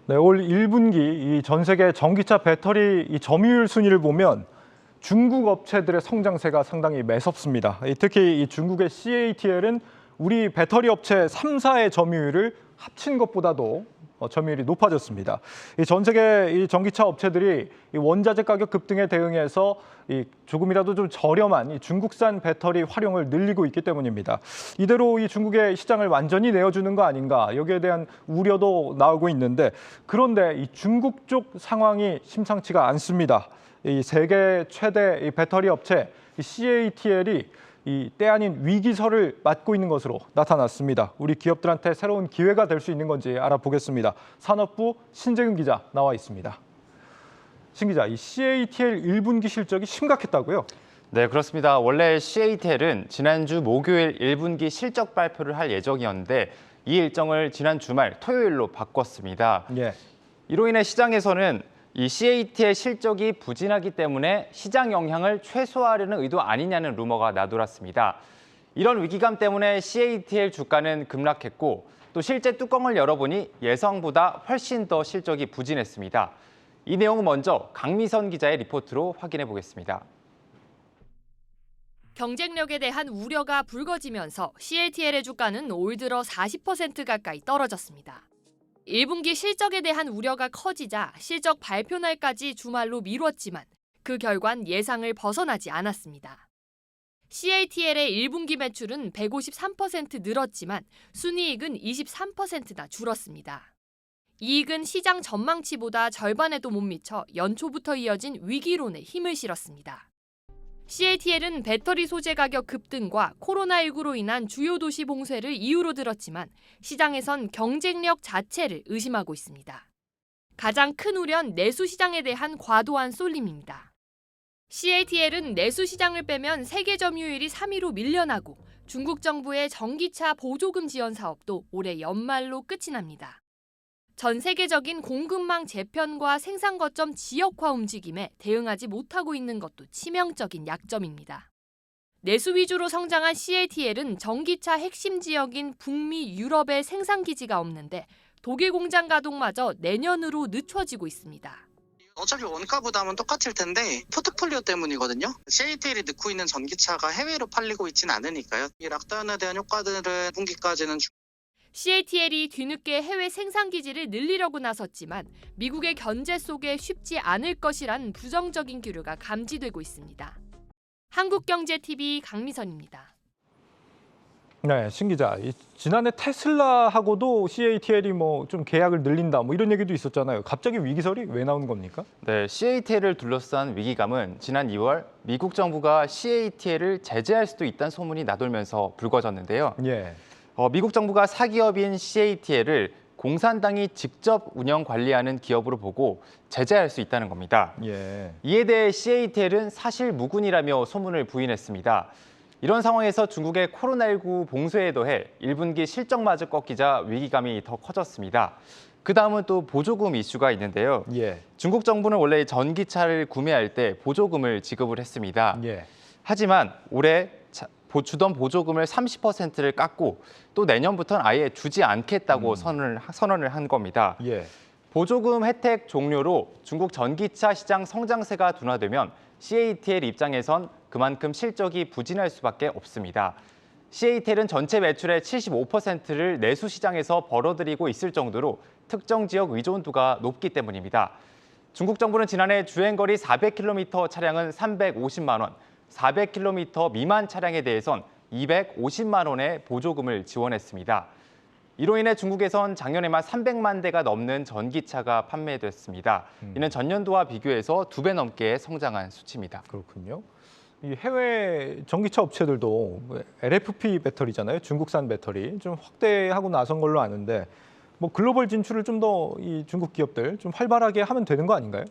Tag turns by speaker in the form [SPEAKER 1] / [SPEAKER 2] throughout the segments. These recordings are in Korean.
[SPEAKER 1] 네, 올 1분기 이 전 세계 전기차 배터리 이 점유율 순위를 보면 중국 업체들의 성장세가 상당히 매섭습니다. 특히 이 중국의 CATL은 우리 배터리 업체 3사의 점유율을 합친 것보다도 점유율이 높아졌습니다. 이 전 세계 이 전기차 업체들이 이 원자재 가격 급등에 대응해서 이 조금이라도 좀 저렴한 이 중국산 배터리 활용을 늘리고 있기 때문입니다. 이대로 이 중국의 시장을 완전히 내어주는 거 아닌가 여기에 대한 우려도 나오고 있는데 그런데 이 중국 쪽 상황이 심상치가 않습니다. 이 세계 최대 이 배터리 업체 이 CATL이 이 때 아닌 위기설을 맞고 있는 것으로 나타났습니다. 우리 기업들한테 새로운 기회가 될 수 있는 건지 알아보겠습니다. 산업부 신재근 기자 나와 있습니다. 신 기자, 이 CATL 1분기 실적이 심각했다고요?
[SPEAKER 2] 네, 그렇습니다. 원래 CATL은 지난주 목요일 1분기 실적 발표를 할 예정이었는데 이 일정을 지난 주말 토요일로 바꿨습니다.
[SPEAKER 1] 예.
[SPEAKER 2] 이로 인해 시장에서는 이 CATL 실적이 부진하기 때문에 시장 영향을 최소화하려는 의도 아니냐는 루머가 나돌았습니다. 이런 위기감 때문에 CATL 주가는 급락했고 또 실제 뚜껑을 열어보니 예상보다 훨씬 더 실적이 부진했습니다. 이 내용은 먼저 강미선 기자의 리포트로 확인해 보겠습니다.
[SPEAKER 3] 경쟁력에 대한 우려가 불거지면서 CATL의 주가는 올 들어 40% 가까이 떨어졌습니다. 1분기 실적에 대한 우려가 커지자 실적 발표 날까지 주말로 미뤘지만 그 결과는 예상을 벗어나지 않았습니다. CATL의 1분기 매출은 153% 늘었지만 순이익은 23%나 줄었습니다. 이익은 시장 전망치보다 절반에도 못 미쳐 연초부터 이어진 위기론에 힘을 실었습니다. CATL은 배터리 소재 가격 급등과 코로나19로 인한 주요 도시 봉쇄를 이유로 들었지만 시장에선 경쟁력 자체를 의심하고 있습니다. 가장 큰 우려는 내수 시장에 대한 과도한 쏠림입니다. CATL은 내수 시장을 빼면 세계 점유율이 3위로 밀려나고 중국 정부의 전기차 보조금 지원 사업도 올해 연말로 끝이 납니다. 전 세계적인 공급망 재편과 생산 거점 지역화 움직임에 대응하지 못하고 있는 것도 치명적인 약점입니다. 내수 위주로 성장한 CATL은 전기차 핵심 지역인 북미, 유럽에 생산 기지가 없는데 독일 공장 가동마저 내년으로 늦춰지고 있습니다.
[SPEAKER 4] 어차피 원가 부담은 똑같을 텐데 포트폴리오 때문이거든요. CATL이 넣고 있는 전기차가 해외로 팔리고 있지는 않으니까요. 이 락다운에 대한 효과들은 분기까지는
[SPEAKER 3] CATL이 뒤늦게 해외 생산 기지를 늘리려고 나섰지만 미국의 견제 속에 쉽지 않을 것이란 부정적인 기류가 감지되고 있습니다. 한국경제TV 강미선입니다.
[SPEAKER 1] 네, 신 기자. 지난해 테슬라하고도 CATL이 뭐 좀 계약을 늘린다 뭐 이런 얘기도 있었잖아요. 갑자기 위기설이 왜 나오는 겁니까?
[SPEAKER 2] 네, CATL을 둘러싼 위기감은 지난 2월 미국 정부가 CATL을 제재할 수도 있다는 소문이 나돌면서 불거졌는데요.
[SPEAKER 1] 예.
[SPEAKER 2] 미국 정부가 사기업인 CATL을 공산당이 직접 운영 관리하는 기업으로 보고 제재할 수 있다는 겁니다.
[SPEAKER 1] 예.
[SPEAKER 2] 이에 대해 CATL은 사실 무근이라며 소문을 부인했습니다. 이런 상황에서 중국의 코로나19 봉쇄에 더해 1분기 실적마저 꺾이자 위기감이 더 커졌습니다. 그 다음은 또 보조금 이슈가 있는데요.
[SPEAKER 1] 예.
[SPEAKER 2] 중국 정부는 원래 전기차를 구매할 때 보조금을 지급을 했습니다.
[SPEAKER 1] 예.
[SPEAKER 2] 하지만 올해 주던 보조금을 30%를 깎고 또 내년부터는 아예 주지 않겠다고 선언을 한 겁니다.
[SPEAKER 1] 예.
[SPEAKER 2] 보조금 혜택 종료로 중국 전기차 시장 성장세가 둔화되면 CATL 입장에선 그만큼 실적이 부진할 수밖에 없습니다. CATL은 전체 매출의 75%를 내수 시장에서 벌어들이고 있을 정도로 특정 지역 의존도가 높기 때문입니다. 중국 정부는 지난해 주행거리 400km 차량은 350만 원, 400km 미만 차량에 대해선 250만 원의 보조금을 지원했습니다. 이로 인해 중국에선 작년에만 300만 대가 넘는 전기차가 판매됐습니다. 이는 전년도와 비교해서 2배 넘게 성장한 수치입니다.
[SPEAKER 1] 그렇군요. 이 해외 전기차 업체들도 LFP 배터리잖아요. 중국산 배터리 좀 확대하고 나선 걸로 아는데 뭐 글로벌 진출을 좀 더 이 중국 기업들 좀 활발하게 하면 되는 거 아닌가요?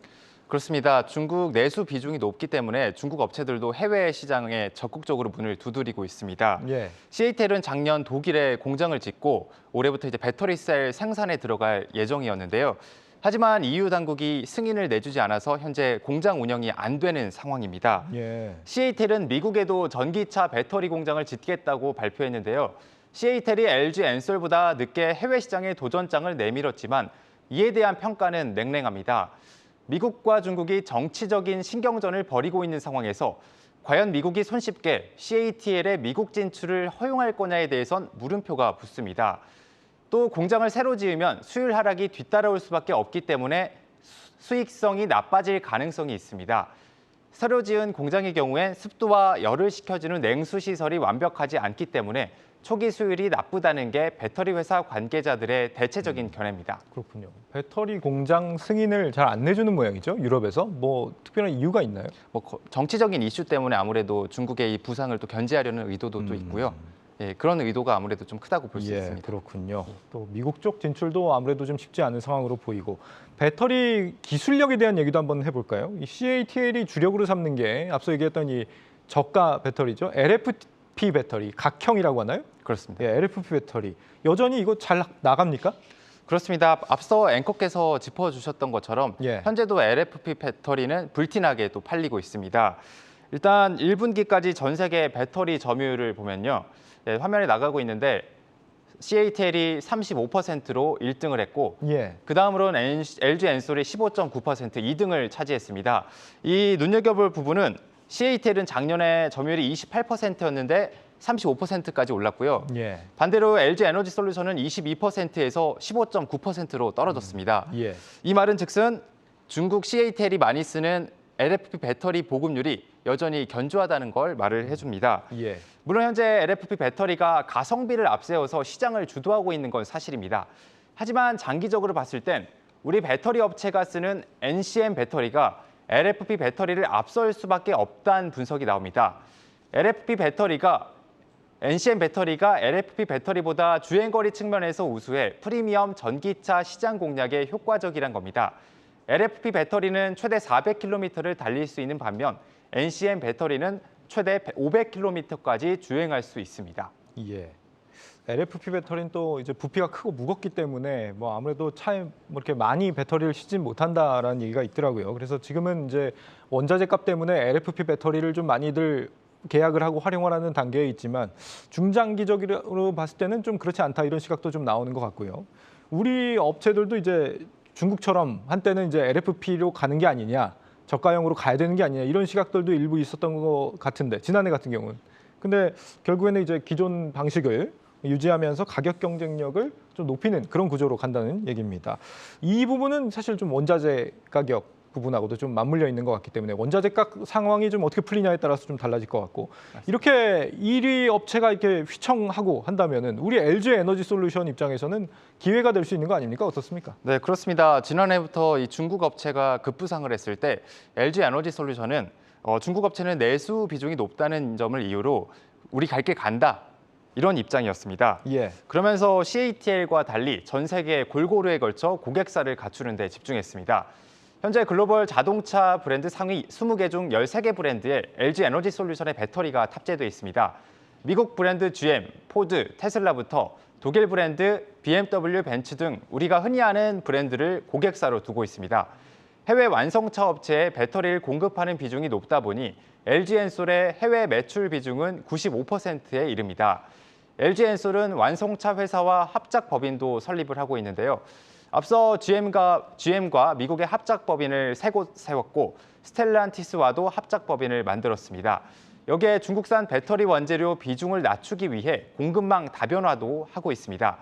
[SPEAKER 2] 그렇습니다. 중국 내수 비중이 높기 때문에 중국 업체들도 해외 시장에 적극적으로 문을 두드리고 있습니다.
[SPEAKER 1] 예.
[SPEAKER 2] CATL은 작년 독일에 공장을 짓고 올해부터 이제 배터리 셀 생산에 들어갈 예정이었는데요. 하지만 EU 당국이 승인을 내주지 않아서 현재 공장 운영이 안 되는 상황입니다.
[SPEAKER 1] 예.
[SPEAKER 2] CATL은 미국에도 전기차 배터리 공장을 짓겠다고 발표했는데요. CATL이 LG 엔솔보다 늦게 해외 시장에 도전장을 내밀었지만 이에 대한 평가는 냉랭합니다. 미국과 중국이 정치적인 신경전을 벌이고 있는 상황에서 과연 미국이 손쉽게 CATL의 미국 진출을 허용할 거냐에 대해선 물음표가 붙습니다. 또 공장을 새로 지으면 수율 하락이 뒤따라올 수밖에 없기 때문에 수익성이 나빠질 가능성이 있습니다. 새로 지은 공장의 경우엔 습도와 열을 식혀주는 냉수 시설이 완벽하지 않기 때문에 초기 수율이 나쁘다는 게 배터리 회사 관계자들의 대체적인 견해입니다.
[SPEAKER 1] 그렇군요. 배터리 공장 승인을 잘 안 내주는 모양이죠, 유럽에서. 뭐 특별한 이유가 있나요?
[SPEAKER 2] 정치적인 이슈 때문에 아무래도 중국의 이 부상을 또 견제하려는 의도도 또 있고요. 예, 그런 의도가 아무래도 좀 크다고 볼 수 있습니다.
[SPEAKER 1] 그렇군요. 또 미국 쪽 진출도 아무래도 좀 쉽지 않은 상황으로 보이고 배터리 기술력에 대한 얘기도 한번 해볼까요? 이 CATL이 주력으로 삼는 게 앞서 얘기했던 이 저가 배터리죠. LFP 배터리, 각형이라고 하나요?
[SPEAKER 2] 그렇습니다.
[SPEAKER 1] 예, LFP 배터리. 여전히 이거 잘 나갑니까?
[SPEAKER 2] 그렇습니다. 앞서 앵커께서 짚어주셨던 것처럼
[SPEAKER 1] 예.
[SPEAKER 2] 현재도 LFP 배터리는 불티나게 또 팔리고 있습니다. 일단 1분기까지 전 세계 배터리 점유율을 보면요. 예, 화면에 나가고 있는데 CATL이 35%로 1등을 했고
[SPEAKER 1] 예.
[SPEAKER 2] 그 다음으로는 LG 엔솔이 15.9% 2등을 차지했습니다. 이 눈여겨볼 부분은 CATL은 작년에 점유율이 28%였는데 35%까지 올랐고요.
[SPEAKER 1] 예.
[SPEAKER 2] 반대로 LG 에너지 솔루션은 22%에서 15.9%로 떨어졌습니다.
[SPEAKER 1] 예.
[SPEAKER 2] 이 말은 즉슨 중국 CATL이 많이 쓰는 LFP 배터리 보급률이 여전히 견조하다는 걸 말을 해줍니다.
[SPEAKER 1] 예.
[SPEAKER 2] 물론 현재 LFP 배터리가 가성비를 앞세워서 시장을 주도하고 있는 건 사실입니다. 하지만 장기적으로 봤을 땐 우리 배터리 업체가 쓰는 NCM 배터리가 LFP 배터리를 앞설 수밖에 없다는 분석이 나옵니다. NCM 배터리가 LFP 배터리보다 주행거리 측면에서 우수해 프리미엄 전기차 시장 공략에 효과적이란 겁니다. LFP 배터리는 최대 400km를 달릴 수 있는 반면 NCM 배터리는 최대 500km까지 주행할 수 있습니다.
[SPEAKER 1] 예. LFP 배터리는 또 이제 부피가 크고 무겁기 때문에 뭐 아무래도 차에 뭐 이렇게 많이 배터리를 싣지 못한다라는 얘기가 있더라고요. 그래서 지금은 이제 원자재 값 때문에 LFP 배터리를 좀 많이들 계약을 하고 활용을 하는 단계에 있지만 중장기적으로 봤을 때는 좀 그렇지 않다 이런 시각도 좀 나오는 것 같고요. 우리 업체들도 이제 중국처럼 한때는 이제 LFP로 가는 게 아니냐, 저가형으로 가야 되는 게 아니냐 이런 시각들도 일부 있었던 것 같은데 지난해 같은 경우는. 근데 결국에는 이제 기존 방식을 유지하면서 가격 경쟁력을 좀 높이는 그런 구조로 간다는 얘기입니다. 이 부분은 사실 좀 원자재 가격 부분하고도 좀 맞물려 있는 것 같기 때문에 원자재 가 상황이 좀 어떻게 풀리냐에 따라서 좀 달라질 것 같고 맞습니다. 이렇게 1위 업체가 이렇게 휘청하고 한다면은 우리 LG 에너지 솔루션 입장에서는 기회가 될 수 있는 거 아닙니까? 어떻습니까?
[SPEAKER 2] 네, 그렇습니다. 지난해부터 이 중국 업체가 급부상을 했을 때 LG 에너지 솔루션은 중국 업체는 내수 비중이 높다는 점을 이유로 우리 갈 길 간다. 이런 입장이었습니다.
[SPEAKER 1] 예.
[SPEAKER 2] 그러면서 CATL과 달리 전 세계 골고루에 걸쳐 고객사를 갖추는 데 집중했습니다. 현재 글로벌 자동차 브랜드 상위 20개 중 13개 브랜드에 LG 에너지 솔루션의 배터리가 탑재되어 있습니다. 미국 브랜드 GM, 포드, 테슬라부터 독일 브랜드 BMW, 벤츠 등 우리가 흔히 아는 브랜드를 고객사로 두고 있습니다. 해외 완성차 업체에 배터리를 공급하는 비중이 높다 보니 LG 엔솔의 해외 매출 비중은 95%에 이릅니다. LG 엔솔은 완성차 회사와 합작 법인도 설립을 하고 있는데요. 앞서 GM과 미국의 합작 법인을 3곳 세웠고 스텔란티스와도 합작 법인을 만들었습니다. 여기에 중국산 배터리 원재료 비중을 낮추기 위해 공급망 다변화도 하고 있습니다.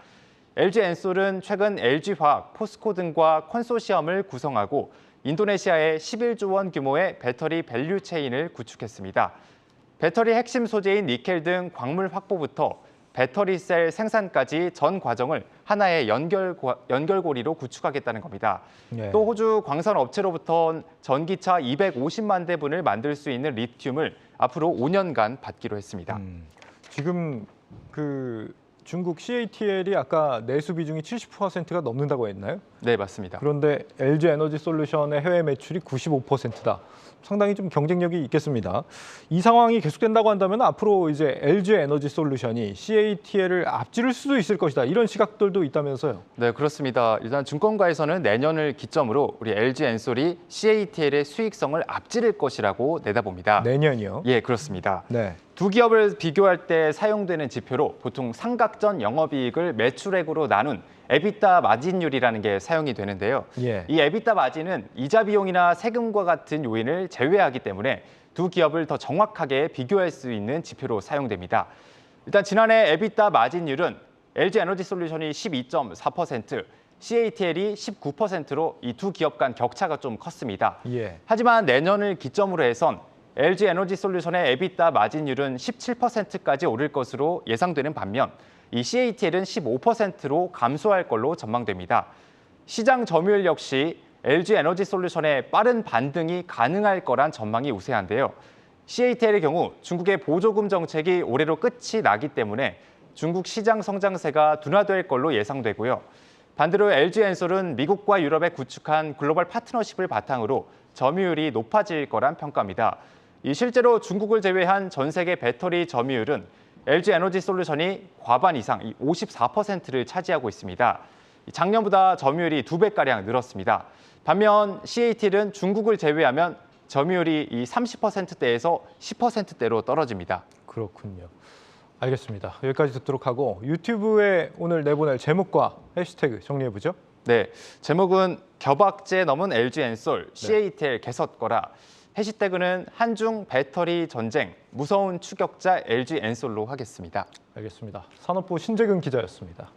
[SPEAKER 2] LG 엔솔은 최근 LG화학, 포스코 등과 컨소시엄을 구성하고 인도네시아에 11조 원 규모의 배터리 밸류 체인을 구축했습니다. 배터리 핵심 소재인 니켈 등 광물 확보부터 배터리 셀 생산까지 전 과정을 하나의 연결고리로 구축하겠다는 겁니다.
[SPEAKER 1] 네.
[SPEAKER 2] 또 호주 광산 업체로부터 전기차 250만 대분을 만들 수 있는 리튬을 앞으로 5년간 받기로 했습니다.
[SPEAKER 1] 지금 그 중국 CATL이 아까 내수 비중이 70%가 넘는다고 했나요?
[SPEAKER 2] 네, 맞습니다.
[SPEAKER 1] 그런데 LG 에너지 솔루션의 해외 매출이 95%다. 상당히 좀 경쟁력이 있겠습니다. 이 상황이 계속된다고 한다면 앞으로 이제 LG 에너지 솔루션이 CATL을 앞지를 수도 있을 것이다. 이런 시각들도 있다면서요.
[SPEAKER 2] 네, 그렇습니다. 일단 증권가에서는 내년을 기점으로 우리 LG 엔솔이 CATL의 수익성을 앞지를 것이라고 내다봅니다.
[SPEAKER 1] 내년이요?
[SPEAKER 2] 예, 그렇습니다.
[SPEAKER 1] 네.
[SPEAKER 2] 두 기업을 비교할 때 사용되는 지표로 보통 삼각전 영업이익을 매출액으로 나눈 에비타 마진율이라는 게 사용이 되는데요.
[SPEAKER 1] 예.
[SPEAKER 2] 이 에비타 마진은 이자 비용이나 세금과 같은 요인을 제외하기 때문에 두 기업을 더 정확하게 비교할 수 있는 지표로 사용됩니다. 일단 지난해 에비타 마진율은 LG에너지솔루션이 12.4%, CATL이 19%로 이 두 기업 간 격차가 좀 컸습니다.
[SPEAKER 1] 예.
[SPEAKER 2] 하지만 내년을 기점으로 해선 LG에너지솔루션의 에비타 마진율은 17%까지 오를 것으로 예상되는 반면 이 CATL은 15%로 감소할 걸로 전망됩니다. 시장 점유율 역시 LG에너지솔루션의 빠른 반등이 가능할 거란 전망이 우세한데요. CATL의 경우 중국의 보조금 정책이 올해로 끝이 나기 때문에 중국 시장 성장세가 둔화될 걸로 예상되고요. 반대로 LG엔솔은 미국과 유럽에 구축한 글로벌 파트너십을 바탕으로 점유율이 높아질 거란 평가입니다. 실제로 중국을 제외한 전 세계 배터리 점유율은 LG에너지솔루션이 과반 이상 54%를 차지하고 있습니다. 작년보다 점유율이 2배가량 늘었습니다. 반면 CATL은 중국을 제외하면 점유율이 이 30%대에서 10%대로 떨어집니다.
[SPEAKER 1] 그렇군요. 알겠습니다. 여기까지 듣도록 하고 유튜브에 오늘 내보낼 제목과 해시태그 정리해보죠.
[SPEAKER 2] 네, 제목은 겨박제 넘은 LG엔솔, CATL 개섰거라. 해시태그는 한중 배터리 전쟁, 무서운 추격자 LG엔솔로 하겠습니다.
[SPEAKER 1] 알겠습니다. 산업부 신재근 기자였습니다.